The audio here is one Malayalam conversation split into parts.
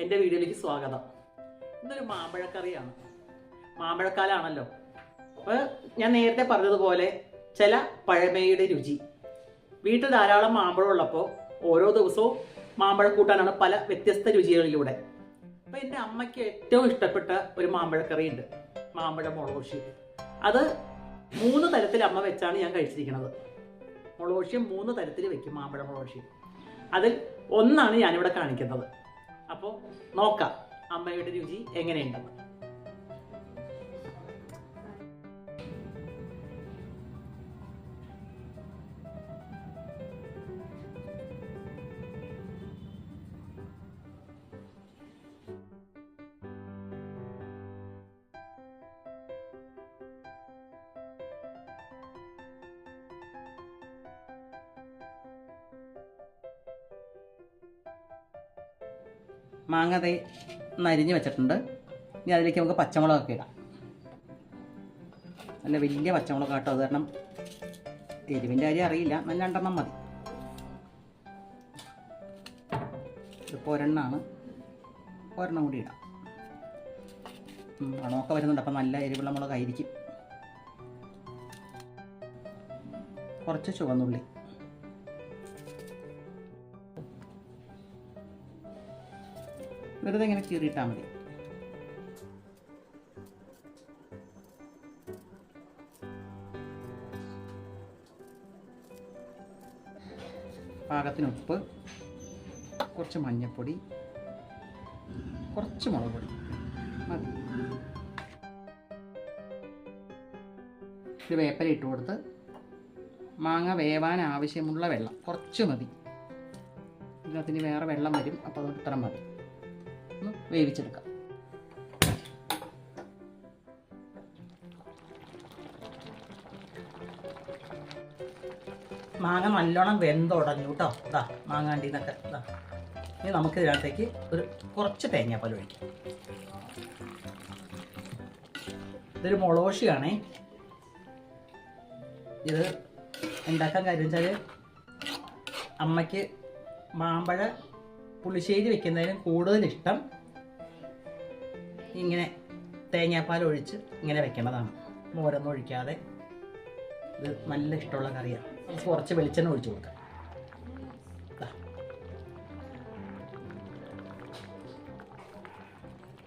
എൻ്റെ വീഡിയോയിലേക്ക് സ്വാഗതം. ഇന്നൊരു മാമ്പഴക്കറിയാണ്. മാമ്പഴക്കാലാണല്ലോ. അപ്പോൾ ഞാൻ നേരത്തെ പറഞ്ഞതുപോലെ ചില പഴമയുടെ രുചി. വീട്ടിൽ ധാരാളം മാമ്പഴം ഉള്ളപ്പോൾ ഓരോ ദിവസവും മാമ്പഴം കൂട്ടാനാണ് പല വ്യത്യസ്ത രുചികളിലൂടെ. അപ്പോൾ എൻ്റെ അമ്മയ്ക്ക് ഏറ്റവും ഇഷ്ടപ്പെട്ട ഒരു മാമ്പഴക്കറി ഉണ്ട്, മാമ്പഴ മുളകുശി. അത് 3 തരത്തിൽ അമ്മ വെച്ചാണ് ഞാൻ കഴിച്ചിരിക്കുന്നത്. മുളകുശിയും 3 തരത്തിൽ വെക്കും, മാമ്പഴ മുളകുശി. അതിൽ ഒന്നാണ് ഞാനിവിടെ കാണിക്കുന്നത്. അപ്പോൾ നോക്കാം അമ്മയുടെ രുചി എങ്ങനെയുണ്ടെന്ന്. മാങ്ങ തേ നരിഞ്ഞ് വെച്ചിട്ടുണ്ട്. ഇനി അതിലേക്ക് നമുക്ക് പച്ചമുളകൊക്കെ ഇടാം. നല്ല വലിയ പച്ചമുളക് കേട്ടോ, അത് കാരണം എരിവിൻ്റെ കാര്യം അറിയില്ല, നല്ല 2 മതി. ഇതിപ്പോൾ ഒരെണ്ണമാണ്, ഒരെണ്ണം കൂടി ഇടാം. മണമൊക്കെ വരുന്നുണ്ട്, അപ്പം നല്ല എരിവുള്ള മുളകായിരിക്കും. കുറച്ച് ചുവന്നുള്ളി, വെറുതെ ഇങ്ങനെ കീറിയിട്ടാൽ മതി. പാകത്തിന് ഉപ്പ്, കുറച്ച് മഞ്ഞൾപ്പൊടി, കുറച്ച് മുളക് പൊടി മതി. ഇത് വേപ്പില ഇട്ട് കൊടുത്ത് മാങ്ങ വേവാൻ ആവശ്യമുള്ള വെള്ളം കുറച്ച് മതി. ഇതിനകത്തിന് വേറെ വെള്ളം വരും, അപ്പോൾ അത് ഇത്ര മതി. വേവിച്ചെടുക്കാം. മാങ്ങ നല്ലോണം വെന്തുടഞ്ഞു കേട്ടോ. ഇതാ മാങ്ങാണ്ടിന്നൊക്കെ ഇതാ. ഇനി നമുക്ക് ഇതിനകത്തേക്ക് കുറച്ച് തേങ്ങാപ്പാൽ ഒഴിക്കാം. ഇതൊരു മുളകുശിയാണേ. ഇത് ഉണ്ടാക്കാൻ കാര്യം വെച്ചാൽ അമ്മയ്ക്ക് മാമ്പഴ പുളിശ്ശേരി വെക്കുന്നതിനും കൂടുതൽ ഇഷ്ടം ഇങ്ങനെ തേങ്ങാപ്പാൽ ഒഴിച്ച് ഇങ്ങനെ വെക്കേണ്ടതാണ്, മോരൊന്നും ഒഴിക്കാതെ. ഇത് നല്ല ഇഷ്ടമുള്ള കറിയാണ്. കുറച്ച് വെളിച്ചെണ്ണ ഒഴിച്ച് കൊടുക്കാം.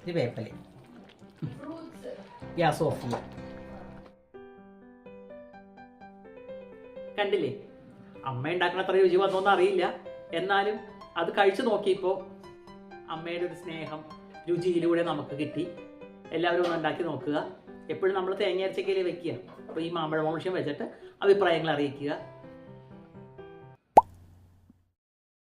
ഇത് വേപ്പല, ഗ്യാസ് ഓഫ് ചെയ്യാം. കണ്ടില്ലേ, അമ്മ ഉണ്ടാക്കുന്ന അത്ര രുചി വന്നോന്ന് അറിയില്ല, എന്നാലും അത് കഴിച്ചു നോക്കിയപ്പോൾ അമ്മയുടെ ഒരു സ്നേഹം രുചിയിലൂടെ നമുക്ക് കിട്ടി. എല്ലാവരും ഒന്ന് ഉണ്ടാക്കി നോക്കുക. എപ്പോഴും നമ്മൾ തേങ്ങ അരച്ചക്കയിലേ വെക്കുക. അപ്പോൾ ഈ മാമ്പഴ മോശം വെച്ചിട്ട് അഭിപ്രായങ്ങൾ അറിയിക്കുക.